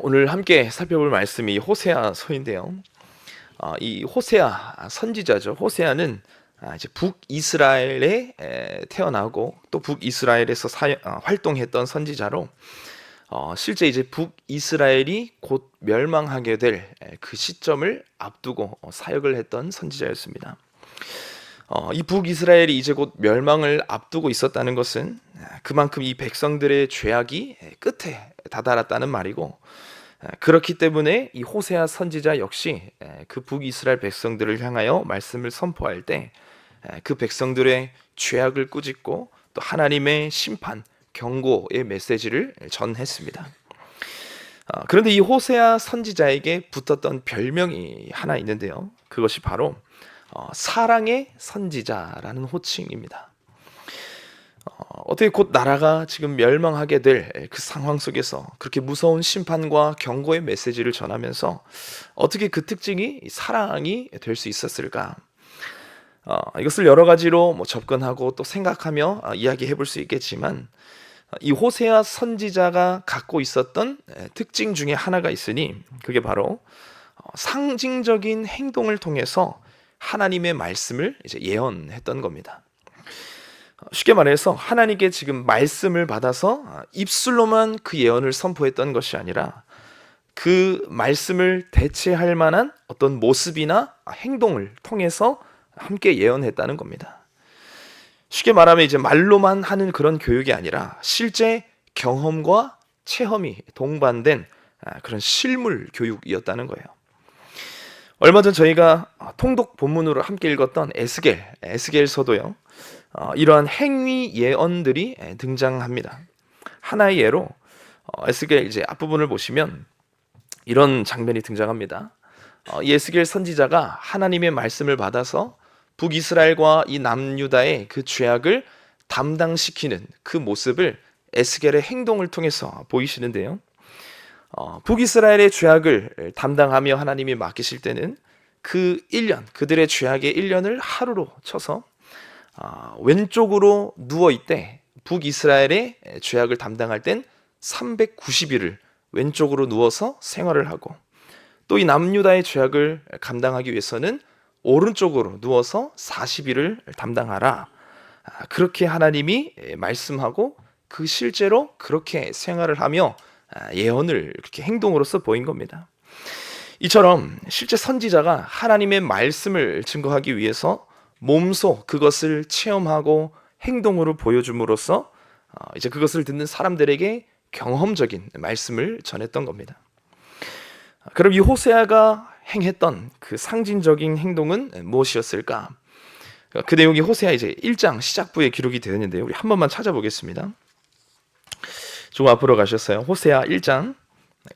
오늘 함께 살펴볼 말씀이 호세아서인데요. 이 호세아 선지자죠. 호세아는 이제 북이스라엘에 태어나고 또 북이스라엘에서 활동했던 선지자로 실제 이제 북이스라엘이 곧 멸망하게 될 그 시점을 앞두고 사역을 했던 선지자였습니다. 이 북이스라엘이 이제 곧 멸망을 앞두고 있었다는 것은 그만큼 이 백성들의 죄악이 끝에 다다랐다는 말이고, 그렇기 때문에 이 호세아 선지자 역시 그 북이스라엘 백성들을 향하여 말씀을 선포할 때 그 백성들의 죄악을 꾸짖고 또 하나님의 심판, 경고의 메시지를 전했습니다. 그런데 이 호세아 선지자에게 붙었던 별명이 하나 있는데요. 그것이 바로 사랑의 선지자라는 호칭입니다. 어떻게 곧 나라가 지금 멸망하게 될 그 상황 속에서 그렇게 무서운 심판과 경고의 메시지를 전하면서 어떻게 그 특징이 사랑이 될 수 있었을까? 이것을 여러 가지로 접근하고 또 생각하며 이야기해 볼 수 있겠지만, 이 호세아 선지자가 갖고 있었던 특징 중에 하나가 있으니 그게 바로 상징적인 행동을 통해서 하나님의 말씀을 이제 예언했던 겁니다. 쉽게 말해서 하나님께 지금 말씀을 받아서 입술로만 그 예언을 선포했던 것이 아니라 그 말씀을 대체할 만한 어떤 모습이나 행동을 통해서 함께 예언했다는 겁니다. 쉽게 말하면 이제 말로만 하는 그런 교육이 아니라 실제 경험과 체험이 동반된 그런 실물 교육이었다는 거예요. 얼마 전 저희가 통독 본문으로 함께 읽었던 에스겔서도요, 이러한 행위 예언들이 등장합니다. 하나의 예로 에스겔 이제 앞부분을 보시면 이런 장면이 등장합니다. 이 에스겔 선지자가 하나님의 말씀을 받아서 북이스라엘과 이 남유다의 그 죄악을 담당시키는 그 모습을 에스겔의 행동을 통해서 보이시는데요. 북이스라엘의 죄악을 담당하며 하나님이 맡기실 때는 그 1년, 그들의 죄악의 1년을 하루로 쳐서 왼쪽으로 누워있되, 북이스라엘의 죄악을 담당할 땐 390일을 왼쪽으로 누워서 생활을 하고, 또 이 남유다의 죄악을 감당하기 위해서는 오른쪽으로 누워서 40일을 담당하라. 그렇게 하나님이 말씀하고 그 실제로 그렇게 생활을 하며 예언을 그렇게 행동으로서 보인 겁니다. 이처럼 실제 선지자가 하나님의 말씀을 증거하기 위해서 몸소 그것을 체험하고 행동으로 보여줌으로써 이제 그것을 듣는 사람들에게 경험적인 말씀을 전했던 겁니다. 그럼 이 호세아가 행했던 그 상징적인 행동은 무엇이었을까? 그 내용이 호세아 이제 1장 시작부에 기록이 되어 있는데요. 우리 한 번만 찾아보겠습니다. 조금 앞으로 가셨어요. 호세아 1장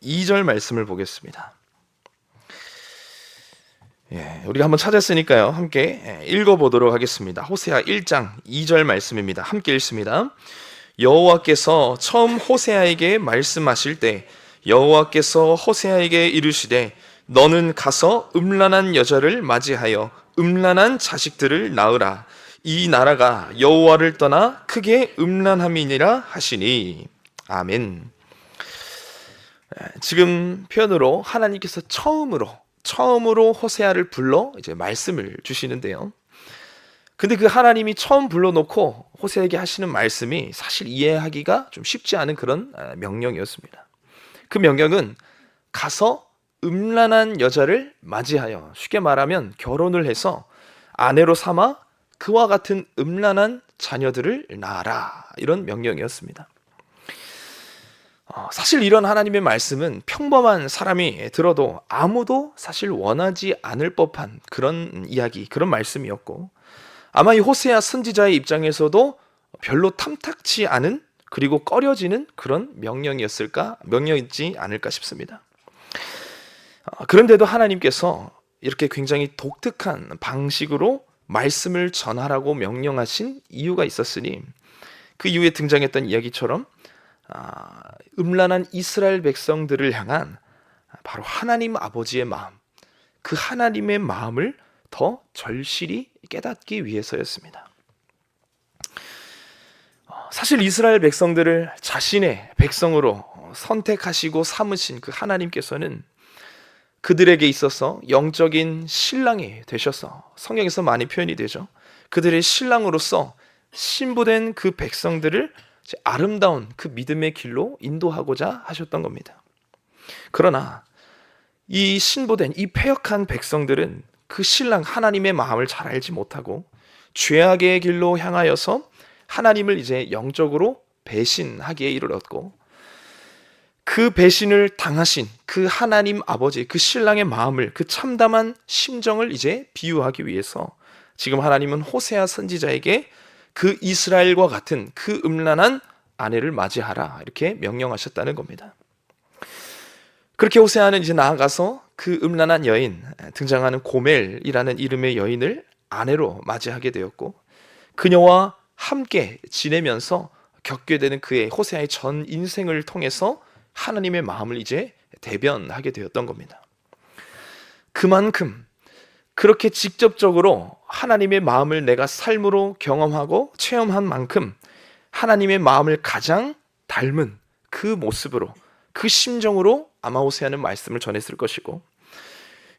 2절 말씀을 보겠습니다. 우리가 한번 찾았으니까요, 함께 읽어보도록 하겠습니다. 호세아 1장 2절 말씀입니다. 함께 읽습니다. 여호와께서 처음 호세아에게 말씀하실 때 여호와께서 호세아에게 이르시되 너는 가서 음란한 여자를 맞이하여 음란한 자식들을 낳으라. 이 나라가 여호와를 떠나 크게 음란함이니라 하시니. 아멘. 지금 표현으로 하나님께서 처음으로 호세아를 불러 이제 말씀을 주시는데요. 근데 그 하나님이 처음 불러놓고 호세아에게 하시는 말씀이 사실 이해하기가 좀 쉽지 않은 그런 명령이었습니다. 그 명령은 가서 음란한 여자를 맞이하여, 쉽게 말하면 결혼을 해서 아내로 삼아 그와 같은 음란한 자녀들을 낳아라, 이런 명령이었습니다. 사실 이런 하나님의 말씀은 평범한 사람이 들어도 아무도 사실 원하지 않을 법한 그런 이야기, 그런 말씀이었고, 아마 이 호세아 선지자의 입장에서도 별로 탐탁치 않은, 그리고 꺼려지는 그런 명령이었지 않을까 싶습니다. 그런데도 하나님께서 이렇게 굉장히 독특한 방식으로 말씀을 전하라고 명령하신 이유가 있었으니, 그 이후에 등장했던 이야기처럼 음란한 이스라엘 백성들을 향한 바로 하나님 아버지의 마음, 그 하나님의 마음을 더 절실히 깨닫기 위해서였습니다. 사실 이스라엘 백성들을 자신의 백성으로 선택하시고 삼으신 그 하나님께서는 그들에게 있어서 영적인 신랑이 되셔서, 성경에서 많이 표현이 되죠. 그들의 신랑으로서 신부된 그 백성들을 아름다운 그 믿음의 길로 인도하고자 하셨던 겁니다. 그러나 이 신부된 이 패역한 백성들은 그 신랑 하나님의 마음을 잘 알지 못하고 죄악의 길로 향하여서 하나님을 이제 영적으로 배신하기에 이르렀고, 그 배신을 당하신 그 하나님 아버지, 그 신랑의 마음을, 그 참담한 심정을 이제 비유하기 위해서 지금 하나님은 호세아 선지자에게 그 이스라엘과 같은 그 음란한 아내를 맞이하라, 이렇게 명령하셨다는 겁니다. 그렇게 호세아는 이제 나아가서 그 음란한 여인, 등장하는 고멜이라는 이름의 여인을 아내로 맞이하게 되었고, 그녀와 함께 지내면서 겪게 되는 그의 호세아의 전 인생을 통해서 하나님의 마음을 이제 대변하게 되었던 겁니다. 그만큼 그렇게 직접적으로 하나님의 마음을 내가 삶으로 경험하고 체험한 만큼 하나님의 마음을 가장 닮은 그 모습으로, 그 심정으로 아마 호세아는 말씀을 전했을 것이고,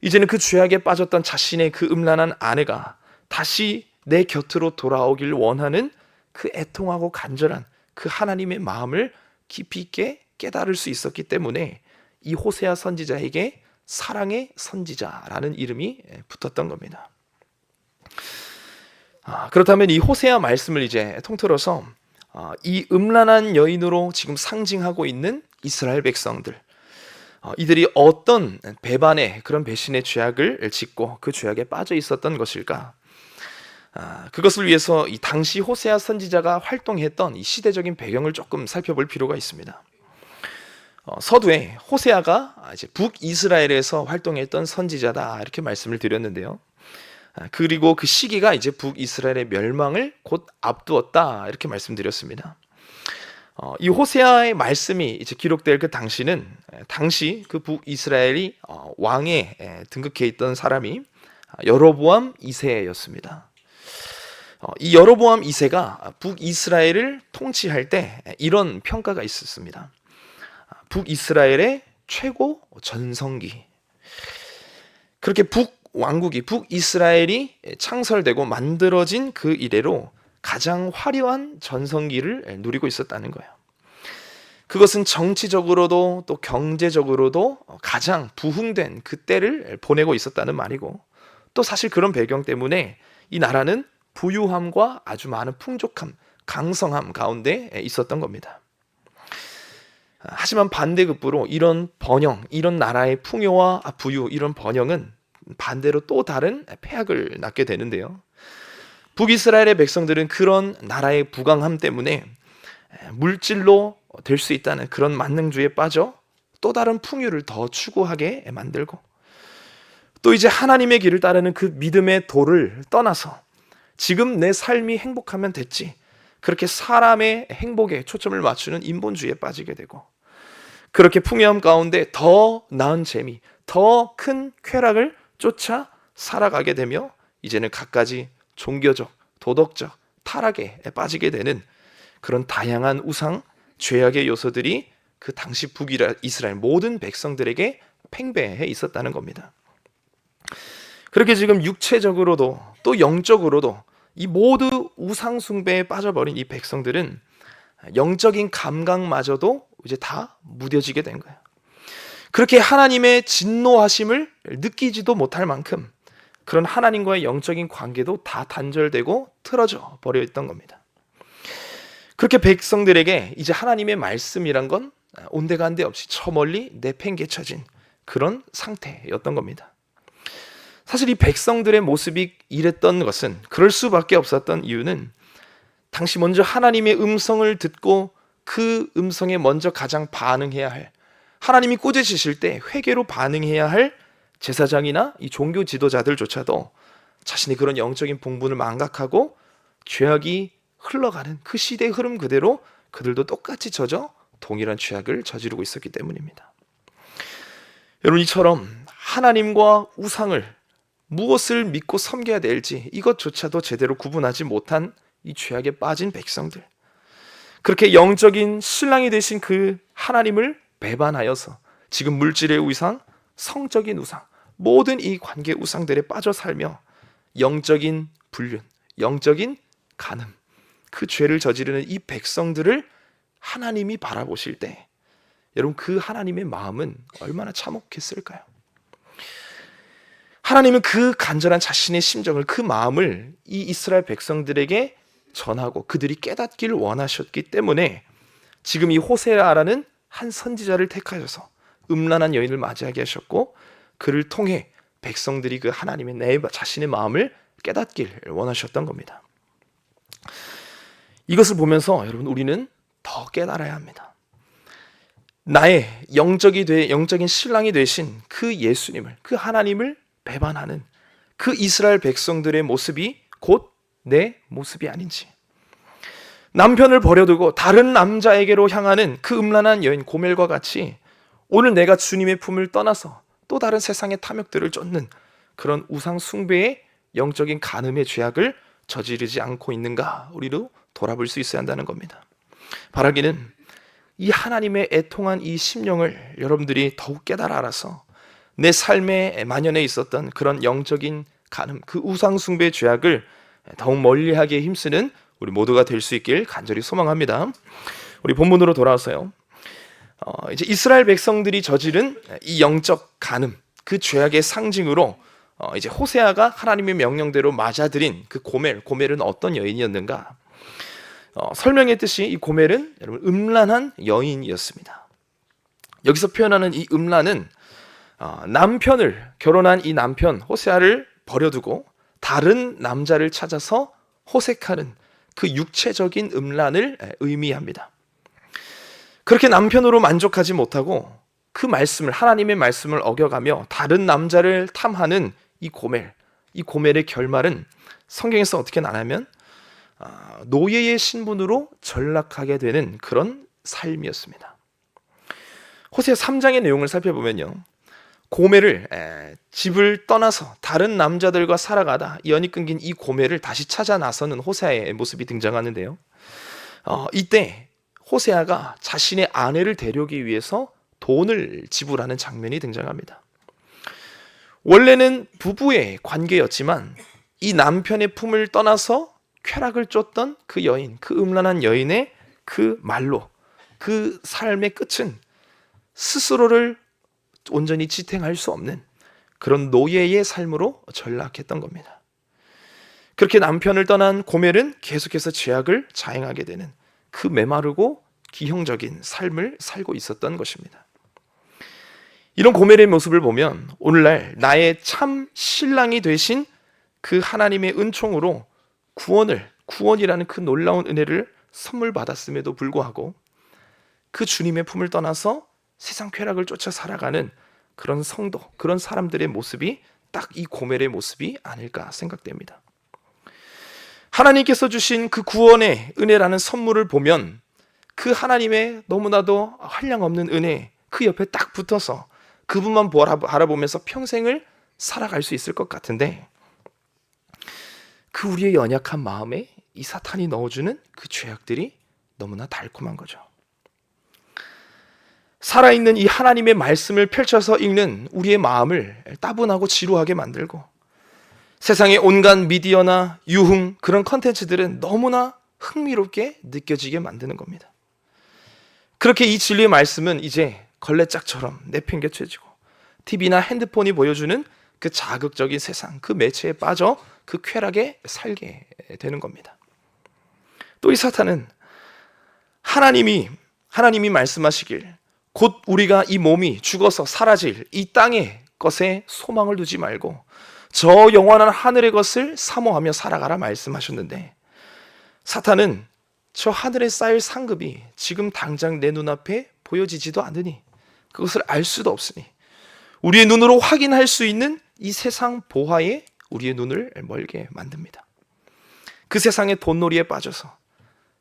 이제는 그 죄악에 빠졌던 자신의 그 음란한 아내가 다시 내 곁으로 돌아오길 원하는 그 애통하고 간절한 그 하나님의 마음을 깊이 있게 깨달을 수 있었기 때문에 이 호세아 선지자에게 사랑의 선지자라는 이름이 붙었던 겁니다. 그렇다면 이 호세아 말씀을 이제 통틀어서 이 음란한 여인으로 지금 상징하고 있는 이스라엘 백성들, 이들이 어떤 배반의 그런 배신의 죄악을 짓고 그 죄악에 빠져 있었던 것일까? 그것을 위해서 이 당시 호세아 선지자가 활동했던 이 시대적인 배경을 조금 살펴볼 필요가 있습니다. 서두에 호세아가 이제 북이스라엘에서 활동했던 선지자다, 이렇게 말씀을 드렸는데요. 그리고 그 시기가 이제 북이스라엘의 멸망을 곧 앞두었다, 이렇게 말씀드렸습니다. 이 호세아의 말씀이 이제 기록될 그 당시는, 당시 그 북이스라엘이 왕에 등극해 있던 사람이 여로보암 2세였습니다. 이 여로보암 2세가 북이스라엘을 통치할 때 이런 평가가 있었습니다. 북이스라엘의 최고 전성기. 그렇게 북왕국이, 북이스라엘이 창설되고 만들어진 그 이래로 가장 화려한 전성기를 누리고 있었다는 거예요. 그것은 정치적으로도 또 경제적으로도 가장 부흥된 그 때를 보내고 있었다는 말이고, 또 사실 그런 배경 때문에 이 나라는 부유함과 아주 많은 풍족함, 강성함 가운데 있었던 겁니다. 하지만 반대급부로 이런 번영, 이런 나라의 풍요와 부유, 이런 번영은 반대로 또 다른 폐악을 낳게 되는데요. 북이스라엘의 백성들은 그런 나라의 부강함 때문에 물질로 될 수 있다는 그런 만능주의에 빠져 또 다른 풍요를 더 추구하게 만들고, 또 이제 하나님의 길을 따르는 그 믿음의 도를 떠나서 지금 내 삶이 행복하면 됐지, 그렇게 사람의 행복에 초점을 맞추는 인본주의에 빠지게 되고, 그렇게 풍요함 가운데 더 나은 재미, 더 큰 쾌락을 쫓아 살아가게 되며 이제는 갖가지 종교적, 도덕적 타락에 빠지게 되는 그런 다양한 우상, 죄악의 요소들이 그 당시 북이스라엘 모든 백성들에게 팽배해 있었다는 겁니다. 그렇게 지금 육체적으로도 또 영적으로도 이 모두 우상 숭배에 빠져버린 이 백성들은 영적인 감각마저도 이제 다 무뎌지게 된 거예요. 그렇게 하나님의 진노하심을 느끼지도 못할 만큼 그런 하나님과의 영적인 관계도 다 단절되고 틀어져 버려 있던 겁니다. 그렇게 백성들에게 이제 하나님의 말씀이란 건 온데간데 없이 저 멀리 내팽개쳐진 그런 상태였던 겁니다. 사실 이 백성들의 모습이 이랬던 것은, 그럴 수밖에 없었던 이유는 당시 먼저 하나님의 음성을 듣고 그 음성에 먼저 가장 반응해야 할, 하나님이 꾸짖으실 때 회개로 반응해야 할 제사장이나 이 종교 지도자들조차도 자신의 그런 영적인 본분을 망각하고 죄악이 흘러가는 그 시대의 흐름 그대로 그들도 똑같이 져져 동일한 죄악을 저지르고 있었기 때문입니다. 여러분, 이처럼 하나님과 우상을 무엇을 믿고 섬겨야 될지 이것조차도 제대로 구분하지 못한 이 죄악에 빠진 백성들, 그렇게 영적인 신랑이 되신 그 하나님을 배반하여서 지금 물질의 우상, 성적인 우상, 모든 이 관계 우상들에 빠져 살며 영적인 불륜, 영적인 간음, 그 죄를 저지르는 이 백성들을 하나님이 바라보실 때 여러분 그 하나님의 마음은 얼마나 참혹했을까요? 하나님은 그 간절한 자신의 심정을, 그 마음을 이 이스라엘 백성들에게 전하고 그들이 깨닫기를 원하셨기 때문에 지금 이 호세아라는 한 선지자를 택하셔서 음란한 여인을 맞이하게 하셨고 그를 통해 백성들이 그 하나님의 내 자신의 마음을 깨닫길 원하셨던 겁니다. 이것을 보면서 여러분 우리는 더 깨달아야 합니다. 나의 영적인 신랑이 되신 그 예수님을, 그 하나님을 배반하는 그 이스라엘 백성들의 모습이 곧 내 모습이 아닌지, 남편을 버려두고 다른 남자에게로 향하는 그 음란한 여인 고멜과 같이 오늘 내가 주님의 품을 떠나서 또 다른 세상의 탐욕들을 쫓는 그런 우상 숭배의 영적인 간음의 죄악을 저지르지 않고 있는가 우리도 돌아볼 수 있어야 한다는 겁니다. 바라기는 이 하나님의 애통한 이 심령을 여러분들이 더욱 깨달아 알아서 내 삶에 만연해 있었던 그런 영적인 간음, 그 우상 숭배의 죄악을 더욱 멀리하기에 힘쓰는 우리 모두가 될 수 있길 간절히 소망합니다. 우리 본문으로 돌아와서요. 이제 이스라엘 백성들이 저지른 이 영적 간음, 그 죄악의 상징으로 이제 호세아가 하나님의 명령대로 맞아들인 그 고멜은 어떤 여인이었는가? 설명했듯이 이 고멜은 여러분 음란한 여인이었습니다. 여기서 표현하는 이 음란은 결혼한 이 남편 호세아를 버려두고 다른 남자를 찾아서 호색하는 그 육체적인 음란을 의미합니다. 그렇게 남편으로 만족하지 못하고 그 말씀을, 하나님의 말씀을 어겨가며 다른 남자를 탐하는 이 고멜의 결말은 성경에서 어떻게 나냐면 노예의 신분으로 전락하게 되는 그런 삶이었습니다. 호세아 3장의 내용을 살펴보면요, 고멜을 집을 떠나서 다른 남자들과 살아가다 연이 끊긴 이 고멜을 다시 찾아 나서는 호세아의 모습이 등장하는데요, 이때 호세아가 자신의 아내를 데려오기 위해서 돈을 지불하는 장면이 등장합니다. 원래는 부부의 관계였지만 이 남편의 품을 떠나서 쾌락을 쫓던 그 여인, 그 음란한 여인의 그 말로 그 삶의 끝은 스스로를 온전히 지탱할 수 없는 그런 노예의 삶으로 전락했던 겁니다. 그렇게 남편을 떠난 고멜은 계속해서 죄악을 자행하게 되는 그 메마르고 기형적인 삶을 살고 있었던 것입니다. 이런 고멜의 모습을 보면 오늘날 나의 참 신랑이 되신 그 하나님의 은총으로 구원이라는 그 놀라운 은혜를 선물 받았음에도 불구하고 그 주님의 품을 떠나서 세상 쾌락을 쫓아 살아가는 그런 성도, 그런 사람들의 모습이 딱 이 고멜의 모습이 아닐까 생각됩니다. 하나님께서 주신 그 구원의 은혜라는 선물을 보면 그 하나님의 너무나도 한량없는 은혜, 그 옆에 딱 붙어서 그분만 바라보면서 평생을 살아갈 수 있을 것 같은데, 그 우리의 연약한 마음에 이 사탄이 넣어주는 그 죄악들이 너무나 달콤한 거죠. 살아있는 이 하나님의 말씀을 펼쳐서 읽는 우리의 마음을 따분하고 지루하게 만들고, 세상의 온갖 미디어나 유흥, 그런 컨텐츠들은 너무나 흥미롭게 느껴지게 만드는 겁니다. 그렇게 이 진리의 말씀은 이제 걸레짝처럼 내팽개쳐지고 TV나 핸드폰이 보여주는 그 자극적인 세상, 그 매체에 빠져 그 쾌락에 살게 되는 겁니다. 또 이 사탄은 하나님이 말씀하시길 곧 우리가 이 몸이 죽어서 사라질 이 땅의 것에 소망을 두지 말고 저 영원한 하늘의 것을 사모하며 살아가라 말씀하셨는데, 사탄은 저 하늘에 쌓일 상급이 지금 당장 내 눈앞에 보여지지도 않으니, 그것을 알 수도 없으니, 우리의 눈으로 확인할 수 있는 이 세상 보화에 우리의 눈을 멀게 만듭니다. 그 세상의 돈놀이에 빠져서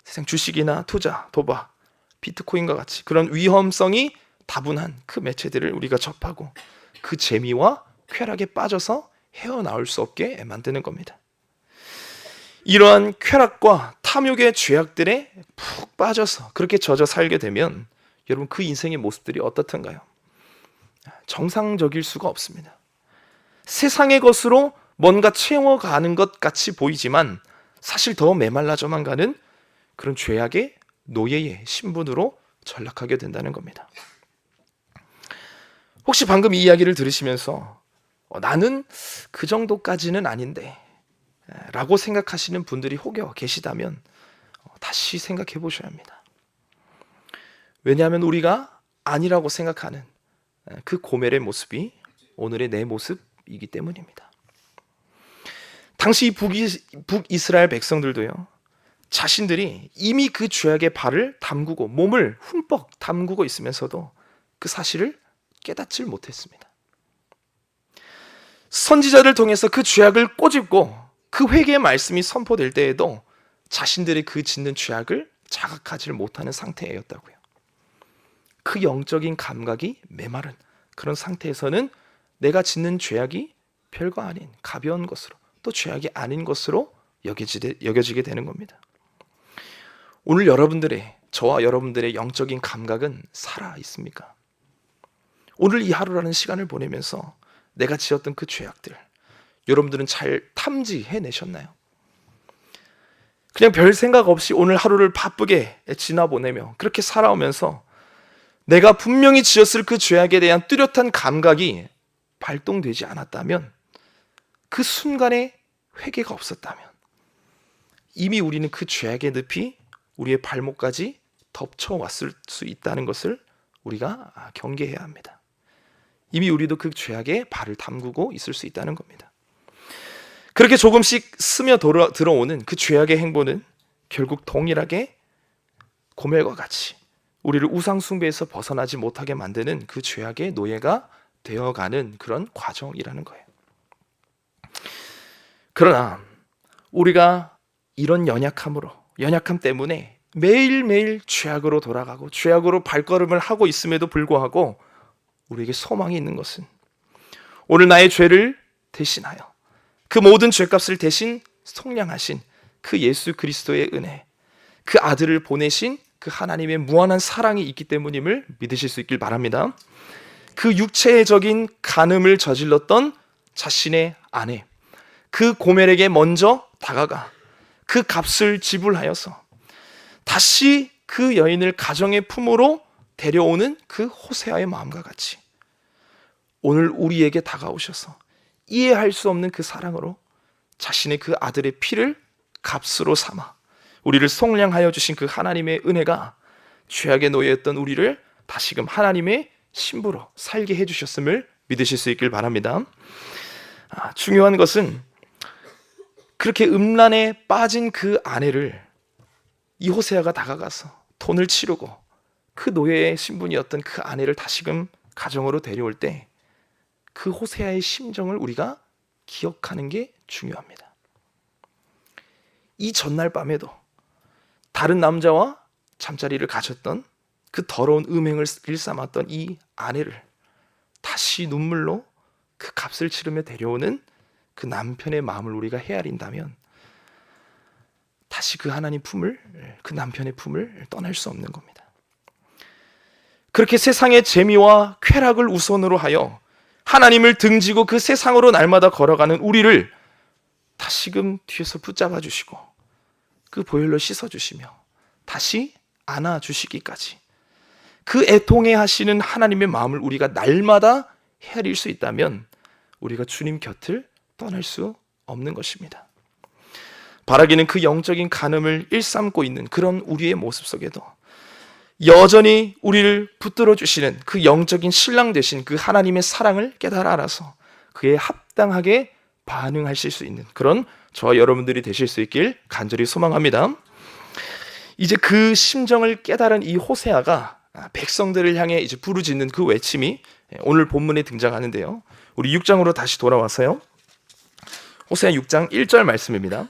세상 주식이나 투자, 도박, 비트코인과 같이 그런 위험성이 다분한 그 매체들을 우리가 접하고 그 재미와 쾌락에 빠져서 헤어나올 수 없게 만드는 겁니다. 이러한 쾌락과 탐욕의 죄악들에 푹 빠져서 그렇게 젖어 살게 되면 여러분 그 인생의 모습들이 어떻던가요? 정상적일 수가 없습니다. 세상의 것으로 뭔가 채워가는 것 같이 보이지만 사실 더 메말라져만 가는 그런 죄악의 노예의 신분으로 전락하게 된다는 겁니다. 혹시 방금 이 이야기를 들으시면서 나는 그 정도까지는 아닌데 라고 생각하시는 분들이 혹여 계시다면 다시 생각해 보셔야 합니다. 왜냐하면 우리가 아니라고 생각하는 그 고멜의 모습이 오늘의 내 모습이기 때문입니다. 당시 북이스라엘 백성들도요, 자신들이 이미 그 죄악의 발을 담그고 몸을 흠뻑 담그고 있으면서도 그 사실을 깨닫질 못했습니다. 선지자를 통해서 그 죄악을 꼬집고 그 회개의 말씀이 선포될 때에도 자신들이 그 짓는 죄악을 자각하지 못하는 상태였다고요. 그 영적인 감각이 메마른 그런 상태에서는 내가 짓는 죄악이 별거 아닌 가벼운 것으로, 또 죄악이 아닌 것으로 여겨지게 되는 겁니다. 오늘 저와 여러분들의 영적인 감각은 살아 있습니까? 오늘 이 하루라는 시간을 보내면서 내가 지었던 그 죄악들, 여러분들은 잘 탐지해내셨나요? 그냥 별 생각 없이 오늘 하루를 바쁘게 지나보내며 그렇게 살아오면서 내가 분명히 지었을 그 죄악에 대한 뚜렷한 감각이 발동되지 않았다면, 그 순간에 회개가 없었다면 이미 우리는 그 죄악의 늪이 우리의 발목까지 덮쳐왔을 수 있다는 것을 우리가 경계해야 합니다. 이미 우리도 그 죄악에 발을 담그고 있을 수 있다는 겁니다. 그렇게 조금씩 스며 들어오는 그 죄악의 행보는 결국 동일하게 고멜과 같이 우리를 우상 숭배에서 벗어나지 못하게 만드는 그 죄악의 노예가 되어가는 그런 과정이라는 거예요. 그러나 우리가 이런 연약함 때문에 매일매일 죄악으로 돌아가고 죄악으로 발걸음을 하고 있음에도 불구하고 우리에게 소망이 있는 것은, 오늘 나의 죄를 대신하여 그 모든 죄값을 대신 속량하신 그 예수 그리스도의 은혜, 그 아들을 보내신 그 하나님의 무한한 사랑이 있기 때문임을 믿으실 수 있길 바랍니다. 그 육체적인 간음을 저질렀던 자신의 아내, 그 고멜에게 먼저 다가가 그 값을 지불하여서 다시 그 여인을 가정의 품으로 데려오는 그 호세아의 마음과 같이 오늘 우리에게 다가오셔서 이해할 수 없는 그 사랑으로 자신의 그 아들의 피를 값으로 삼아 우리를 속량하여 주신 그 하나님의 은혜가 죄악의 노예였던 우리를 다시금 하나님의 신부로 살게 해주셨음을 믿으실 수 있길 바랍니다. 중요한 것은 그렇게 음란에 빠진 그 아내를 이 호세아가 다가가서 돈을 치르고 그 노예의 신분이었던 그 아내를 다시금 가정으로 데려올 때 그 호세아의 심정을 우리가 기억하는 게 중요합니다. 이 전날 밤에도 다른 남자와 잠자리를 가졌던 그 더러운 음행을 일삼았던 이 아내를 다시 눈물로 그 값을 치르며 데려오는 그 남편의 마음을 우리가 헤아린다면 다시 그 하나님 품을, 그 남편의 품을 떠날 수 없는 겁니다. 그렇게 세상의 재미와 쾌락을 우선으로 하여 하나님을 등지고 그 세상으로 날마다 걸어가는 우리를 다시금 뒤에서 붙잡아 주시고 그 보혈로 씻어주시며 다시 안아주시기까지 그 애통해 하시는 하나님의 마음을 우리가 날마다 헤아릴 수 있다면 우리가 주님 곁을 떠날 수 없는 것입니다. 바라기는 그 영적인 간음을 일삼고 있는 그런 우리의 모습 속에도 여전히 우리를 붙들어 주시는 그 영적인 신랑 되신 그 하나님의 사랑을 깨달아 알아서 그에 합당하게 반응하실 수 있는 그런 저와 여러분들이 되실 수 있길 간절히 소망합니다. 이제 그 심정을 깨달은 이 호세아가 백성들을 향해 이제 부르짖는 그 외침이 오늘 본문에 등장하는데요. 우리 6장으로 다시 돌아와서요. 호세아 6장 1절 말씀입니다.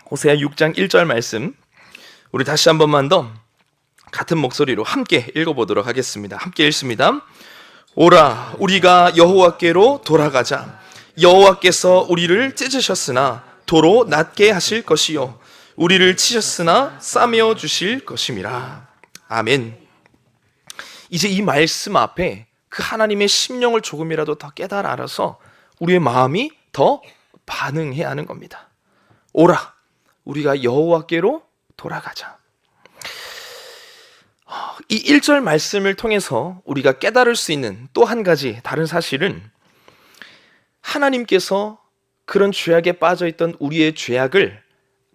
호세아 6장 1절 말씀, 우리 다시 한 번만 더 같은 목소리로 함께 읽어보도록 하겠습니다. 함께 읽습니다. 오라, 우리가 여호와께로 돌아가자. 여호와께서 우리를 찢으셨으나 도로 낫게 하실 것이요 우리를 치셨으나 싸매어 주실 것임이라. 아멘. 이제 이 말씀 앞에 그 하나님의 심령을 조금이라도 더 깨달아 알아서 우리의 마음이 더 반응해야 하는 겁니다. 오라, 우리가 여호와께로 돌아가자. 이 1절 말씀을 통해서 우리가 깨달을 수 있는 또 한 가지 다른 사실은, 하나님께서 그런 죄악에 빠져있던 우리의 죄악을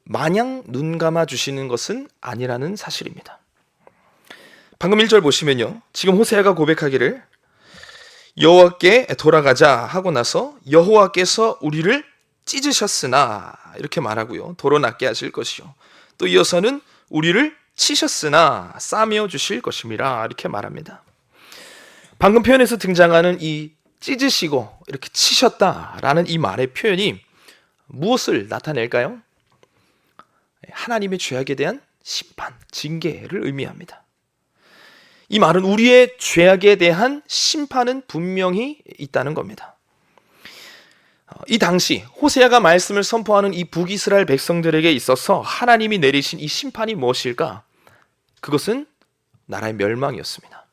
마냥 눈 감아 주시는 것은 아니라는 사실입니다. 방금 1절 보시면요, 지금 호세아가 고백하기를 여호와께 돌아가자 하고 나서 여호와께서 우리를 찢으셨으나 이렇게 말하고요, 도로 낫게 하실 것이요, 또 이어서는 우리를 치셨으나 싸매어 주실 것임이라 이렇게 말합니다. 방금 표현에서 등장하는 이 찢으시고 이렇게 치셨다라는 이 말의 표현이 무엇을 나타낼까요? 하나님의 죄악에 대한 심판, 징계를 의미합니다. 이 말은 우리의 죄악에 대한 심판은 분명히 있다는 겁니다. 이 당시 호세아가 말씀을 선포하는 이 북이스라엘 백성들에게 있어서 하나님이 내리신 이 심판이 무엇일까? 그것은 나라의 멸망이었습니다.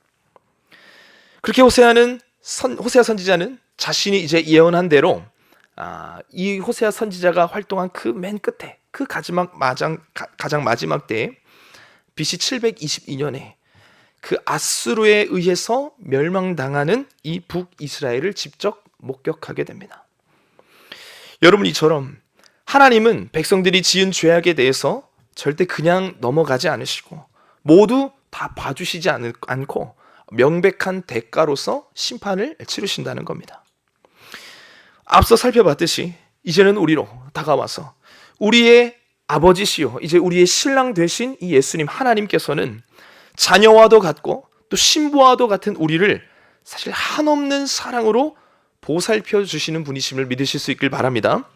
그렇게 호세아 선지자는 자신이 이제 예언한 대로 이 호세아 선지자가 활동한 그 맨 끝에, 그 가장 마지막 때에 BC 722년에 그 아수르에 의해서 멸망당하는 이 북이스라엘을 직접 목격하게 됩니다. 여러분, 이처럼 하나님은 백성들이 지은 죄악에 대해서 절대 그냥 넘어가지 않으시고 모두 다 봐주시지 않고 명백한 대가로서 심판을 치르신다는 겁니다. 앞서 살펴봤듯이 이제는 우리로 다가와서 우리의 아버지시요, 이제 우리의 신랑 되신 이 예수님 하나님께서는 자녀와도 같고 또 신부와도 같은 우리를 사실 한없는 사랑으로 보살펴 주시는 분이심을 믿으실 수 있길 바랍니다.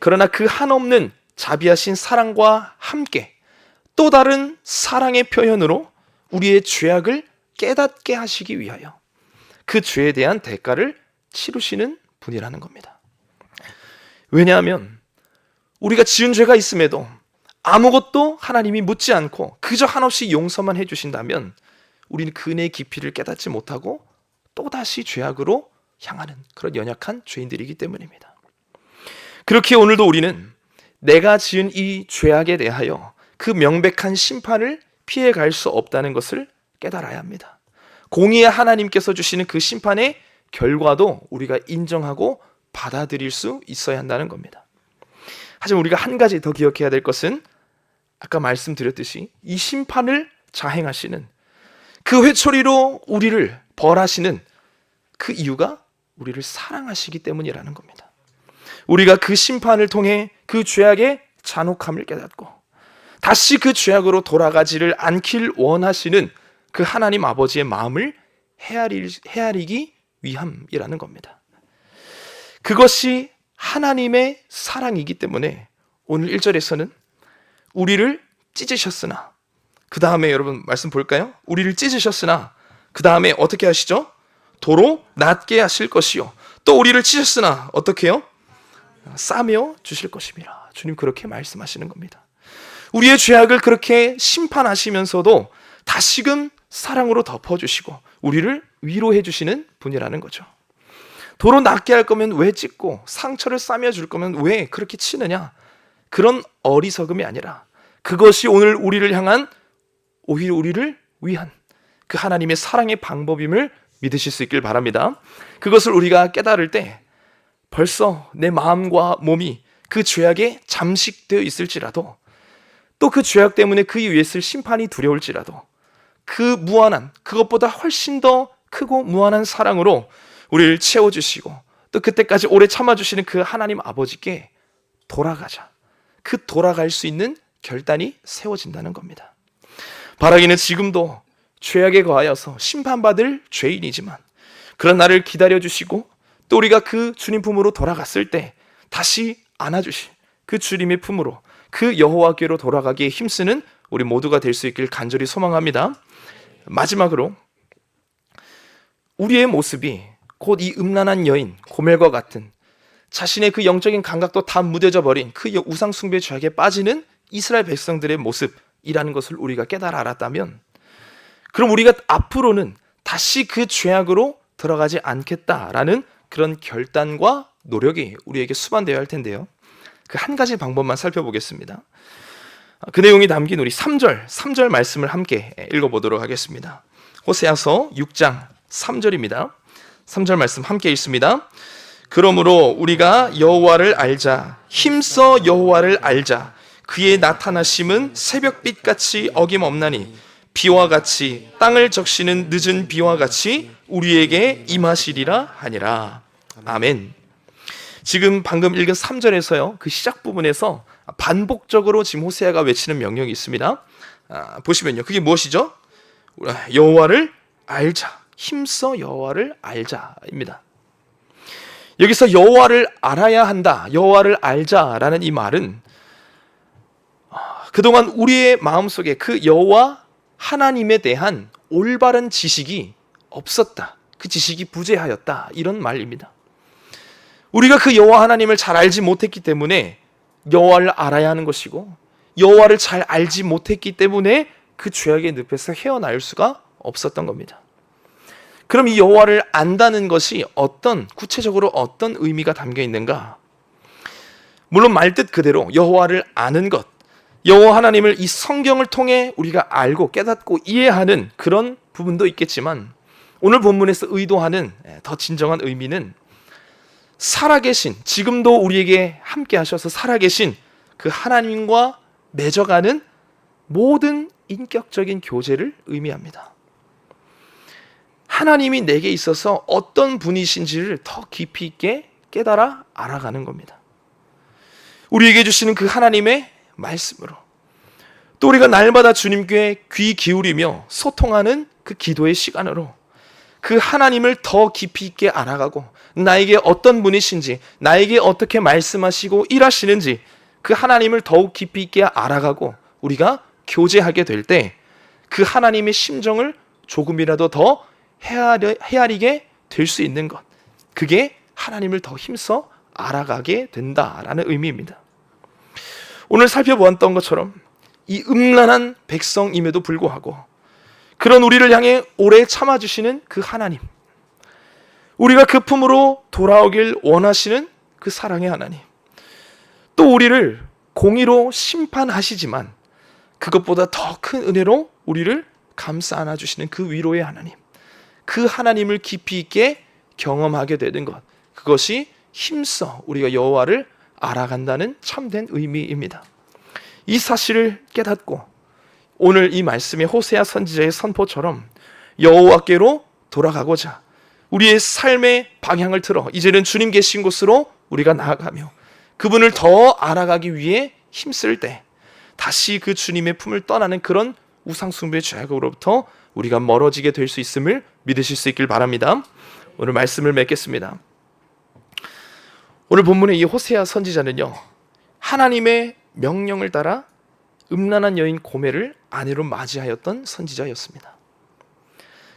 그러나 그 한없는 자비하신 사랑과 함께 또 다른 사랑의 표현으로 우리의 죄악을 깨닫게 하시기 위하여 그 죄에 대한 대가를 치르시는 분이라는 겁니다. 왜냐하면 우리가 지은 죄가 있음에도 아무것도 하나님이 묻지 않고 그저 한없이 용서만 해주신다면 우리는 그 은혜의 깊이를 깨닫지 못하고 또다시 죄악으로 향하는 그런 연약한 죄인들이기 때문입니다. 그렇게 오늘도 우리는 내가 지은 이 죄악에 대하여 그 명백한 심판을 피해갈 수 없다는 것을 깨달아야 합니다. 공의의 하나님께서 주시는 그 심판의 결과도 우리가 인정하고 받아들일 수 있어야 한다는 겁니다. 하지만 우리가 한 가지 더 기억해야 될 것은, 아까 말씀드렸듯이 이 심판을 자행하시는, 그 회초리로 우리를 벌하시는 그 이유가 우리를 사랑하시기 때문이라는 겁니다. 우리가 그 심판을 통해 그 죄악의 잔혹함을 깨닫고 다시 그 죄악으로 돌아가지를 않길 원하시는 그 하나님 아버지의 마음을 헤아리기 위함이라는 겁니다. 그것이 하나님의 사랑이기 때문에 오늘 1절에서는 우리를 찢으셨으나, 그 다음에 여러분 말씀 볼까요? 우리를 찢으셨으나 그 다음에 어떻게 하시죠? 도로 낫게 하실 것이요, 또 우리를 치셨으나 어떻게 해요? 싸매어 주실 것입니다. 주님 그렇게 말씀하시는 겁니다. 우리의 죄악을 그렇게 심판하시면서도 다시금 사랑으로 덮어주시고 우리를 위로해 주시는 분이라는 거죠. 도로 낫게 할 거면 왜 찢고 상처를 싸매어 줄 거면 왜 그렇게 치느냐, 그런 어리석음이 아니라 그것이 오늘 우리를 향한, 오히려 우리를 위한 그 하나님의 사랑의 방법임을 믿으실 수 있길 바랍니다. 그것을 우리가 깨달을 때 벌써 내 마음과 몸이 그 죄악에 잠식되어 있을지라도, 또 그 죄악 때문에 그 위에 있을 심판이 두려울지라도 그 무한한, 그것보다 훨씬 더 크고 무한한 사랑으로 우리를 채워주시고 또 그때까지 오래 참아주시는 그 하나님 아버지께 돌아가자, 그 돌아갈 수 있는 결단이 세워진다는 겁니다. 바라기는 지금도 죄악에 거하여서 심판받을 죄인이지만 그런 나를 기다려주시고 또 우리가 그 주님 품으로 돌아갔을 때 다시 안아주실 그 주님의 품으로, 그 여호와께로 돌아가기에 힘쓰는 우리 모두가 될 수 있길 간절히 소망합니다. 마지막으로 우리의 모습이 곧 이 음란한 여인 고멜과 같은 자신의 그 영적인 감각도 다 무뎌져 버린 그 우상 숭배 죄악에 빠지는 이스라엘 백성들의 모습이라는 것을 우리가 깨달아 알았다면, 그럼 우리가 앞으로는 다시 그 죄악으로 들어가지 않겠다라는 그런 결단과 노력이 우리에게 수반되어야 할 텐데요. 그 한 가지 방법만 살펴보겠습니다. 그 내용이 담긴 우리 3절 말씀을 함께 읽어보도록 하겠습니다. 호세아서 6장 3절입니다. 3절 말씀 함께 읽습니다. 그러므로 우리가 여호와를 알자. 힘써 여호와를 알자. 그의 나타나심은 새벽빛같이 어김없나니 비와 같이 땅을 적시는 늦은 비와 같이 우리에게 임하시리라 하니라. 아멘. 지금 방금 읽은 3절에서요, 그 시작 부분에서 반복적으로 지금 호세아가 외치는 명령이 있습니다. 보시면요, 그게 무엇이죠? 여호와를 알자. 힘써 여호와를 알자입니다. 여기서 여호와를 알아야 한다, 여호와를 알자라는 이 말은 그동안 우리의 마음속에 그 여호와 하나님에 대한 올바른 지식이 없었다, 그 지식이 부재하였다, 이런 말입니다. 우리가 그 여호와 하나님을 잘 알지 못했기 때문에 여호와를 알아야 하는 것이고, 여호와를 잘 알지 못했기 때문에 그 죄악의 늪에서 헤어나올 수가 없었던 겁니다. 그럼 이 여호와를 안다는 것이 구체적으로 어떤 의미가 담겨 있는가? 물론 말뜻 그대로 여호와를 아는 것, 여호와 하나님을 이 성경을 통해 우리가 알고 깨닫고 이해하는 그런 부분도 있겠지만, 오늘 본문에서 의도하는 더 진정한 의미는 살아계신, 지금도 우리에게 함께 하셔서 살아계신 그 하나님과 맺어가는 모든 인격적인 교제를 의미합니다. 하나님이 내게 있어서 어떤 분이신지를 더 깊이 있게 깨달아 알아가는 겁니다. 우리에게 주시는 그 하나님의 말씀으로, 또 우리가 날마다 주님께 귀 기울이며 소통하는 그 기도의 시간으로 그 하나님을 더 깊이 있게 알아가고, 나에게 어떤 분이신지, 나에게 어떻게 말씀하시고 일하시는지 그 하나님을 더욱 깊이 있게 알아가고 우리가 교제하게 될 때 그 하나님의 심정을 조금이라도 더 헤아리게 될 수 있는 것, 그게 하나님을 더 힘써 알아가게 된다라는 의미입니다. 오늘 살펴보았던 것처럼 이 음란한 백성임에도 불구하고 그런 우리를 향해 오래 참아주시는 그 하나님, 우리가 그 품으로 돌아오길 원하시는 그 사랑의 하나님, 또 우리를 공의로 심판하시지만 그것보다 더 큰 은혜로 우리를 감싸 안아주시는 그 위로의 하나님, 그 하나님을 깊이 있게 경험하게 되는 것, 그것이 힘써 우리가 여호와를 알아간다는 참된 의미입니다. 이 사실을 깨닫고 오늘 이 말씀의 호세아 선지자의 선포처럼 여호와께로 돌아가고자 우리의 삶의 방향을 틀어 이제는 주님 계신 곳으로 우리가 나아가며 그분을 더 알아가기 위해 힘쓸 때 다시 그 주님의 품을 떠나는 그런 우상숭배의 죄악으로부터 우리가 멀어지게 될 수 있음을 믿으실 수 있길 바랍니다. 오늘 말씀을 맺겠습니다. 오늘 본문의 이 호세아 선지자는요, 하나님의 명령을 따라 음란한 여인 고멜을 아내로 맞이하였던 선지자였습니다.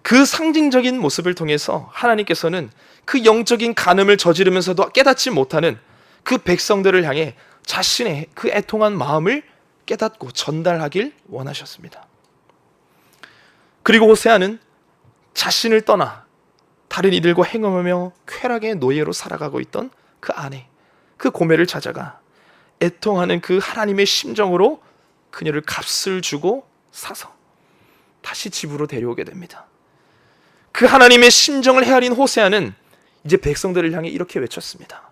그 상징적인 모습을 통해서 하나님께서는 그 영적인 간음을 저지르면서도 깨닫지 못하는 그 백성들을 향해 자신의 그 애통한 마음을 깨닫고 전달하길 원하셨습니다. 그리고 호세아는 자신을 떠나 다른 이들과 행음하며 쾌락의 노예로 살아가고 있던 그 아내, 그 고멜을 찾아가 애통하는 그 하나님의 심정으로 그녀를 값을 주고 사서 다시 집으로 데려오게 됩니다. 그 하나님의 심정을 헤아린 호세아는 이제 백성들을 향해 이렇게 외쳤습니다.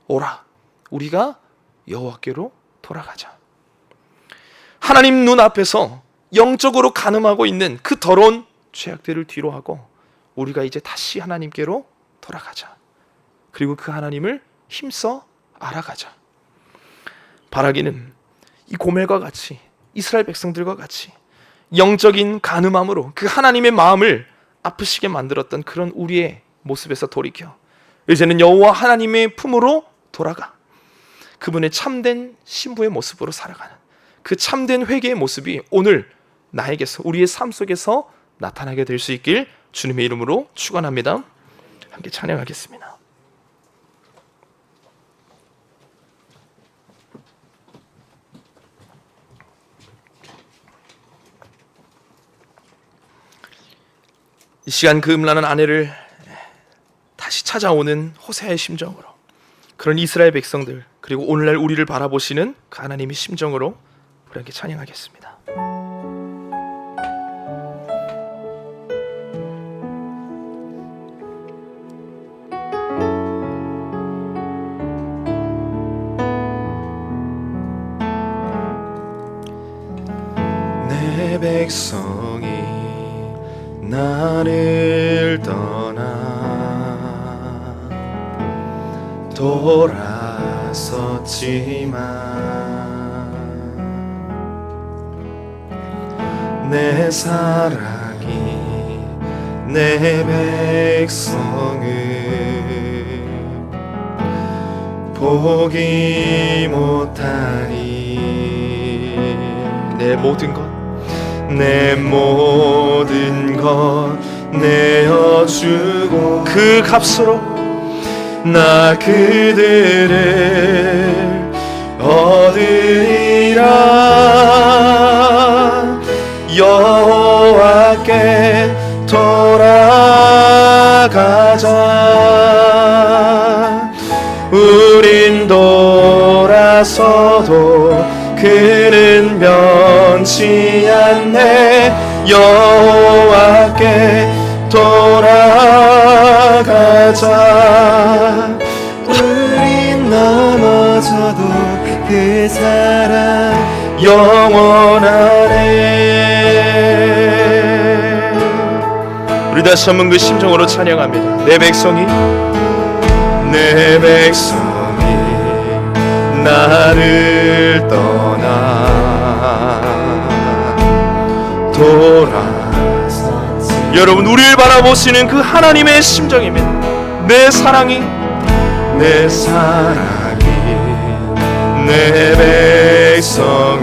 오라, 우리가 여호와께로 돌아가자. 하나님 눈앞에서 영적으로 간음하고 있는 그 더러운 죄악들을 뒤로하고 우리가 이제 다시 하나님께로 돌아가자. 그리고 그 하나님을 힘써 알아가자. 바라기는 이 고멜과 같이, 이스라엘 백성들과 같이 영적인 간음함으로 그 하나님의 마음을 아프시게 만들었던 그런 우리의 모습에서 돌이켜 이제는 여호와 하나님의 품으로 돌아가 그분의 참된 신부의 모습으로 살아가는 그 참된 회개의 모습이 오늘 나에게서, 우리의 삶 속에서 나타나게 될 수 있길 주님의 이름으로 축원합니다. 함께 찬양하겠습니다. 이 시간 그 음란한 아내를 다시 찾아오는 호세아의 심정으로, 그런 이스라엘 백성들, 그리고 오늘날 우리를 바라보시는 그 하나님의 심정으로 우리 함께 찬양하겠습니다. 내 백성이 나를 떠나 돌아섰지만 내 사랑이 내 백성을 보기 못하니 내 모든 것 내어주고 그 값으로 나 그들을 얻으리라. 여호와께 돌아가자. 우린 돌아서도 그는 변치 않네. 여호와께 돌아가자. 우린 넘어져도 그 사랑 영원하네. 우리 다시 한번 그 심정으로 찬양합니다. 내 백성이 나를 떠나 돌아섰지. 여러분, 우리를 바라보시는 그 하나님의 심정입니다. 내 사랑이 내 백성을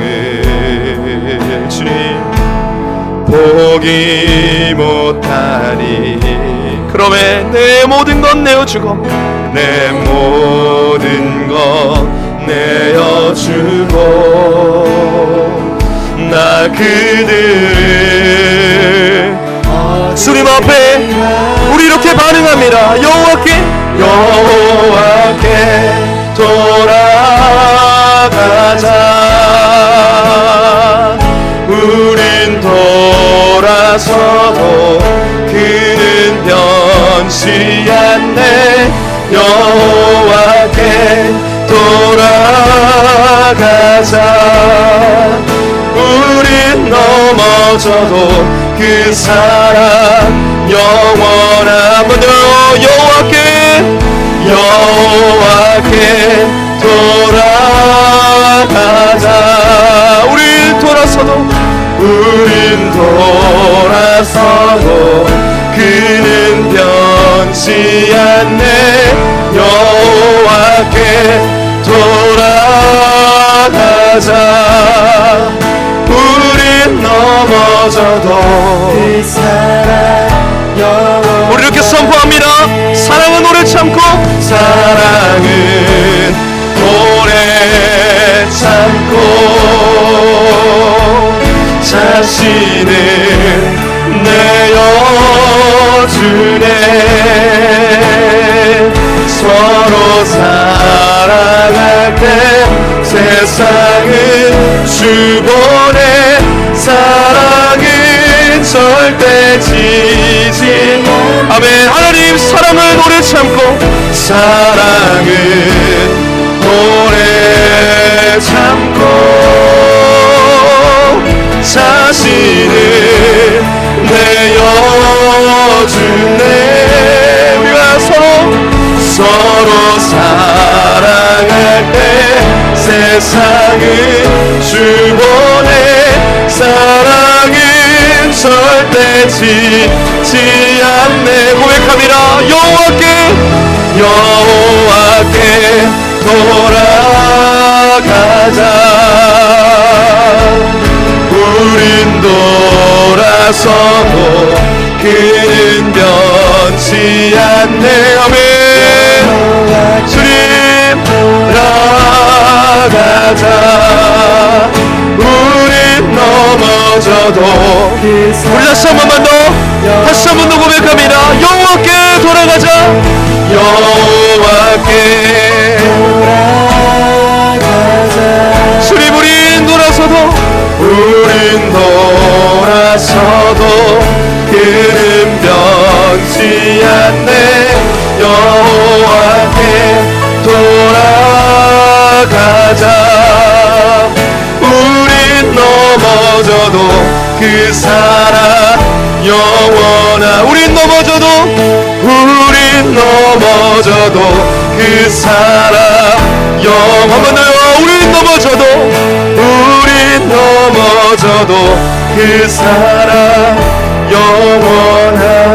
주님 보기 못하니 그러매 내 모든 것 내어주고 내 모든 것 내어주고 나 그들을 주님 앞에 우리 이렇게 반응합니다. 여호와께 돌아가자. 우린 돌아서도 그는 변치 않네. 여호와께 돌아가자. 우린 넘어져도 그 사랑 영원한 분들 여호와께 돌아가자. 우린 돌아서도 그는 변치 않네. 여호와께 돌아가자. 우린 넘어져도 그 사랑 영원. 우리 이렇게 선포합니다. 사랑은 오래 참고 사랑은 오래 참고 자신을 내어주네. 서로 사랑할 때 세상은 주보내. 사랑은 절대 지지. 아멘. 하나님, 사랑은 오래 참고 사랑은 오래 참고 자신을 내어주네. 우리가 서로 사랑할 때 세상은 주보내. 사랑은 절대 지지 않네. 고백합니다. 여호와께 돌아가자. 우린 돌아서도 그는 변치 않네. 아멘. 주님 돌아가자. 우린 넘어져 넘어져도 우리 다시 한 번만 더 다시 한 번 더 고백합니다. 여호와께 돌아가자. 여호와께 주님 우린 돌아서도 그는 변치 않네. 여호와께 돌아가자. 우린 넘어져도 그 사랑 영원한 우린 넘어져도 그 사랑 한 번 더요. 우린 넘어져도 그 사랑 영원하네.